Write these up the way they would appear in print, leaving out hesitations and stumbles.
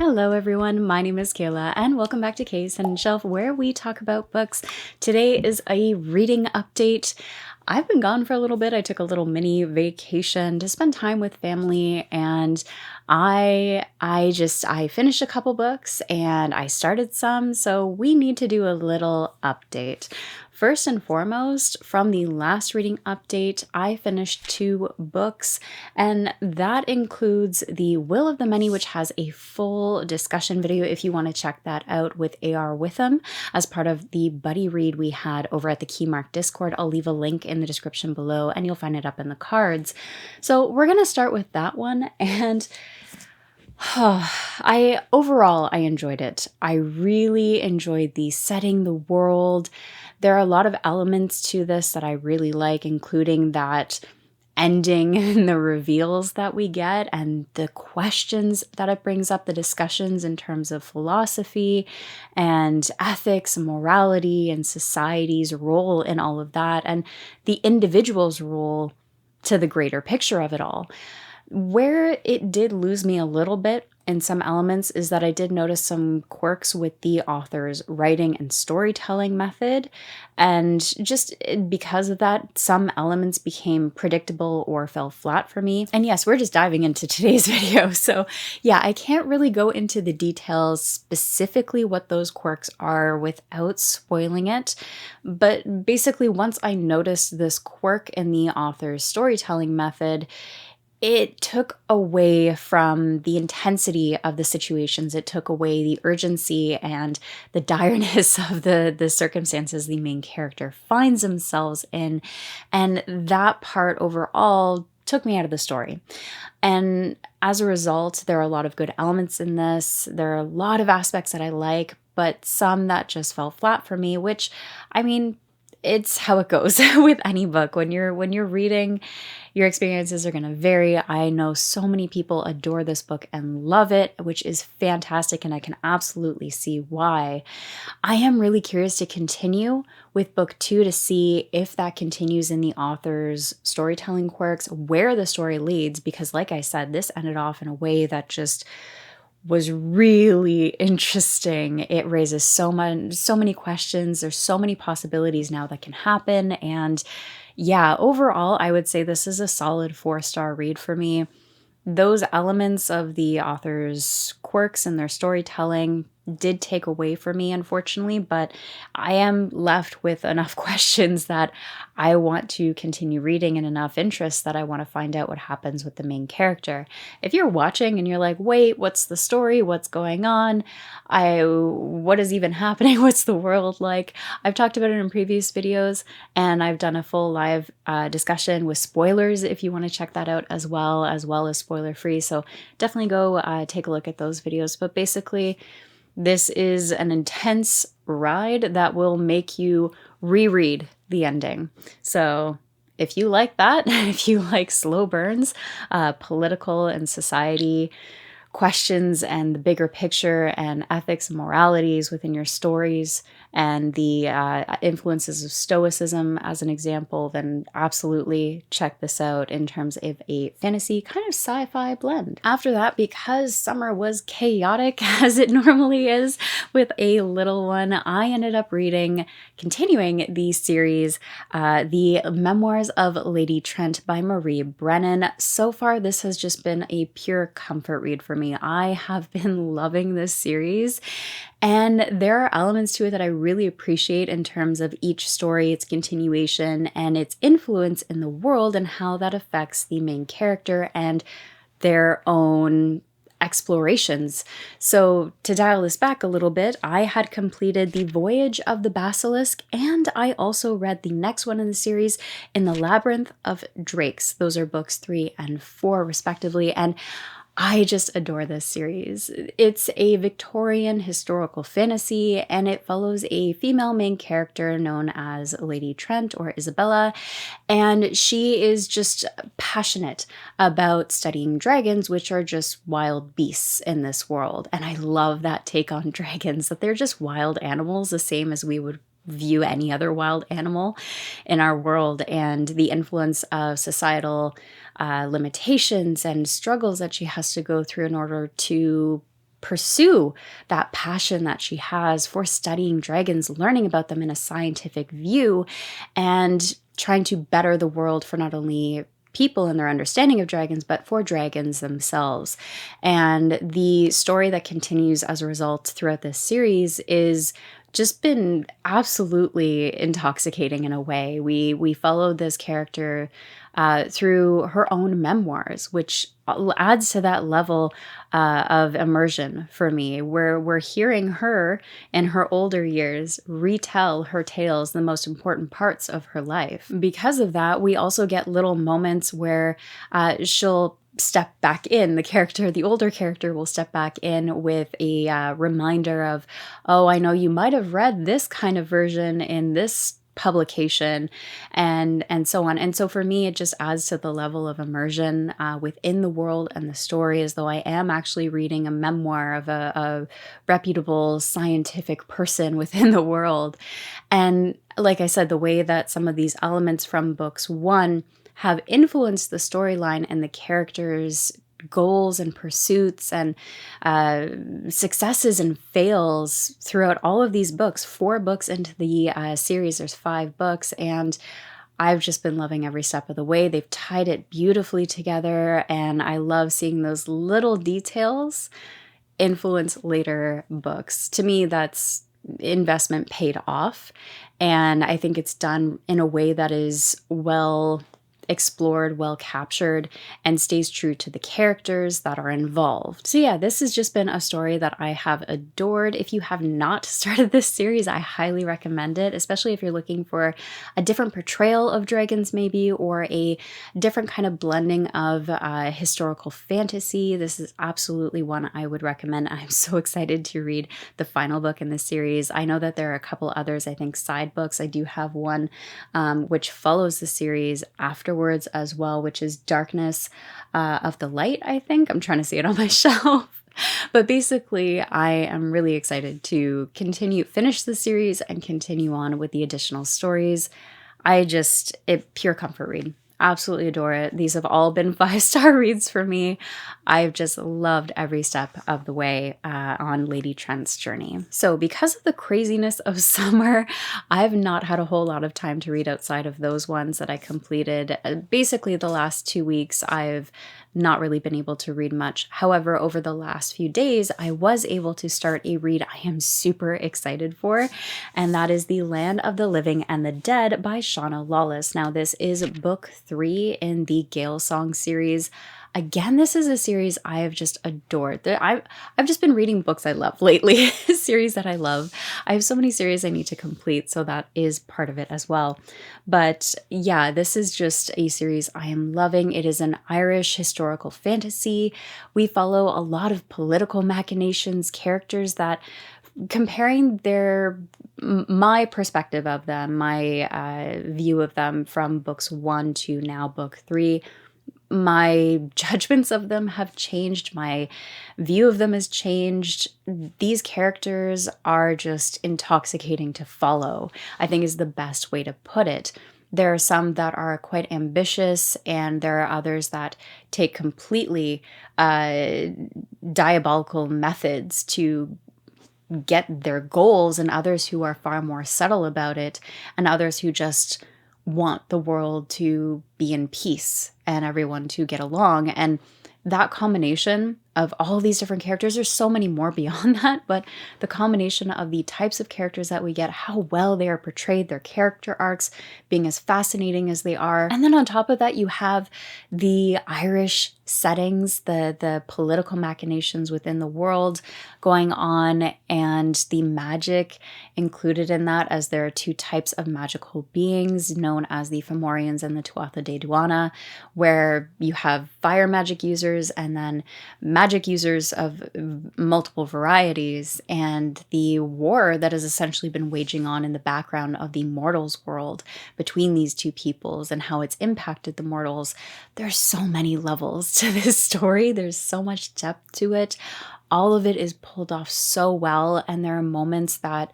Hello everyone, my name is Kayla and welcome back to Case and Shelf where we talk about books. Today is a reading update. I've been gone for a little bit. I took a little mini vacation to spend time with family and I finished a couple books and I started some, so we need to do a little update. First and foremost, from the last reading update, I finished 2 books, and that includes The Will of the Many, which has a full discussion video if you want to check that out with AR Witham as part of the buddy read we had over at the Keymark Discord. I'll leave a link in the description below and you'll find it up in the cards. So we're going to start with that one, and overall I enjoyed it. I really enjoyed the setting, the world. There are a lot of elements to this that I really like, including that ending and the reveals that we get and the questions that it brings up, the discussions in terms of philosophy and ethics and morality and society's role in all of that, and the individual's role to the greater picture of it all. Where it did lose me a little bit in some elements is that I did notice some quirks with the author's writing and storytelling method, and just because of that, some elements became predictable or fell flat for me. And yes, we're just diving into today's video, so yeah, I can't really go into the details specifically what those quirks are without spoiling it, but basically once I noticed this quirk in the author's storytelling method, it took away from the intensity of the situations. It took away the urgency and the direness of the circumstances the main character finds themselves in. And that part overall took me out of the story. And as a result, there are a lot of good elements in this. There are a lot of aspects that I like, but some that just fell flat for me, which, I mean, it's how it goes with any book. When you're reading, your experiences are going to vary. I know so many people adore this book and love it, which is fantastic, and I can absolutely see why. I am really curious to continue with book 2 to see if that continues in the author's storytelling quirks, where the story leads, because like I said, this ended off in a way that just was really interesting. It raises so many questions. There's so many possibilities now that can happen. And yeah, overall, I would say this is a solid 4-star read for me. Those elements of the author's quirks and their storytelling did take away from me, unfortunately, but I am left with enough questions that I want to continue reading and enough interest that I want to find out what happens with the main character. If you're watching and you're like, wait, what's the story? What's going on? What is even happening? What's the world like? I've talked about it in previous videos, and I've done a full live discussion with spoilers if you want to check that out as well as spoiler free. So definitely go take a look at those videos. But basically, this is an intense ride that will make you reread the ending. So if you like that, if you like slow burns, political and society questions and the bigger picture and ethics and moralities within your stories and the influences of Stoicism as an example, then absolutely check this out in terms of a fantasy kind of sci-fi blend. After that, because summer was chaotic as it normally is with a little one, I ended up continuing the series, The Memoirs of Lady Trent by Marie Brennan. So far, this has just been a pure comfort read for me. I have been loving this series, and there are elements to it that I really appreciate in terms of each story, its continuation, and its influence in the world and how that affects the main character and their own explorations. So to dial this back a little bit, I had completed The Voyage of the Basilisk, and I also read the next one in the series, In the Labyrinth of Drakes. Those are books 3 and 4 respectively, and I just adore this series. It's a Victorian historical fantasy, and it follows a female main character known as Lady Trent or Isabella, and she is just passionate about studying dragons, which are just wild beasts in this world. And I love that take on dragons, that they're just wild animals, the same as we would view any other wild animal in our world, and the influence of societal limitations and struggles that she has to go through in order to pursue that passion that she has for studying dragons, learning about them in a scientific view, and trying to better the world for not only people and their understanding of dragons, but for dragons themselves. And the story that continues as a result throughout this series is just been absolutely intoxicating in a way. We followed this character through her own memoirs, which adds to that level of immersion for me, where we're hearing her in her older years retell her tales, the most important parts of her life. Because of that, we also get little moments where she'll step back in. The older character will step back in with a reminder of, oh, I know you might have read this kind of version in this publication, and so on. And so for me, it just adds to the level of immersion within the world and the story, as though I am actually reading a memoir of a reputable scientific person within the world. And like I said, the way that some of these elements from books 1 have influenced the storyline and the characters' goals and pursuits and successes and fails throughout all of these books. 4 books into the series, there's 5 books, and I've just been loving every step of the way. They've tied it beautifully together, and I love seeing those little details influence later books. To me, that's investment paid off, and I think it's done in a way that is well explored, well captured, and stays true to the characters that are involved. So yeah, this has just been a story that I have adored. If you have not started this series, I highly recommend it, especially if you're looking for a different portrayal of dragons maybe, or a different kind of blending of historical fantasy. This is absolutely one I would recommend. I'm so excited to read the final book in this series. I know that there are a couple others, I think side books. I do have one which follows the series afterwards as well, which is Darkness of the Light, I think. I'm trying to see it on my shelf. But basically, I am really excited to finish the series and continue on with the additional stories. Pure comfort read. Absolutely adore it. These have all been 5-star reads for me. I've just loved every step of the way on Lady Trent's journey. So because of the craziness of summer, I've not had a whole lot of time to read outside of those ones that I completed. Basically, the last 2 weeks, I've not really been able to read much. However, over the last few days, I was able to start a read I am super excited for, and that is The Land of the Living and the Dead by Shauna Lawless. Now, this is book 3 in the Gale Song series. Again, this is a series I have just adored. I've just been reading books I love lately, series that I love. I have so many series I need to complete, so that is part of it as well. But yeah, this is just a series I am loving. It is an Irish historical fantasy. We follow a lot of political machinations, characters that, comparing my perspective of them, my view of them from books 1 to now book 3, my judgments of them have changed. My view of them has changed. These characters are just intoxicating to follow, I think is the best way to put it. There are some that are quite ambitious, and there are others that take completely diabolical methods to get their goals, and others who are far more subtle about it, and others who just want the world to be in peace and everyone to get along. And that combination of all these different characters, there's so many more beyond that, but the combination of the types of characters that we get, how well they are portrayed, their character arcs being as fascinating as they are. And then on top of that, you have the Irish settings, the political machinations within the world going on, and the magic included in that, as there are 2 types of magical beings known as the Fomorians and the Tuatha De Danann, where you have fire magic users and then magic users of multiple varieties, and the war that has essentially been waging on in the background of the mortals world between these 2 peoples and how it's impacted the mortals. There's so many levels to this story. There's so much depth to it. All of it is pulled off so well, and there are moments that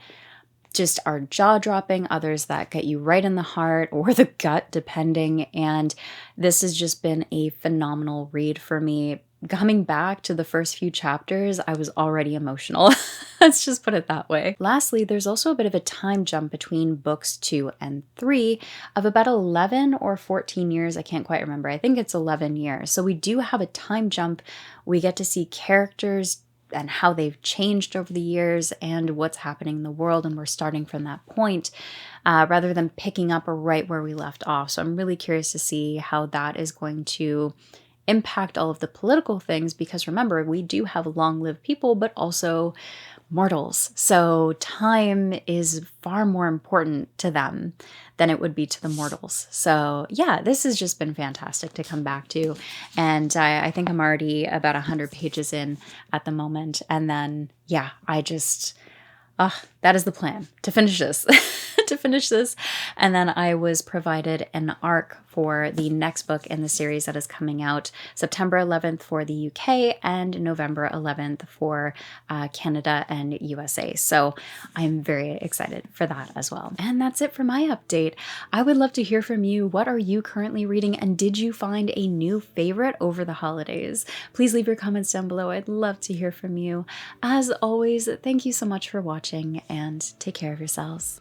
just are jaw-dropping, others that get you right in the heart or the gut, depending. And this has just been a phenomenal read for me. coming back to the first few chapters, I was already emotional. Let's just put it that way. Lastly, there's also a bit of a time jump between books 2 and 3 of about 11 or 14 years. I can't quite remember. I think it's 11 years. So we do have a time jump. We get to see characters and how they've changed over the years and what's happening in the world. And we're starting from that point rather than picking up right where we left off. So I'm really curious to see how that is going to impact all of the political things, because remember, we do have long-lived people, but also mortals. So time is far more important to them than it would be to the mortals. So yeah, this has just been fantastic to come back to. And I think I'm already about 100 pages in at the moment. And then, yeah, that is the plan, to finish this. To finish this. And then I was provided an arc for the next book in the series that is coming out September 11th for the UK and November 11th for Canada and USA. So I'm very excited for that as well. And that's it for my update. I would love to hear from you. What are you currently reading? And did you find a new favorite over the holidays? Please leave your comments down below. I'd love to hear from you. As always, thank you so much for watching and take care of yourselves.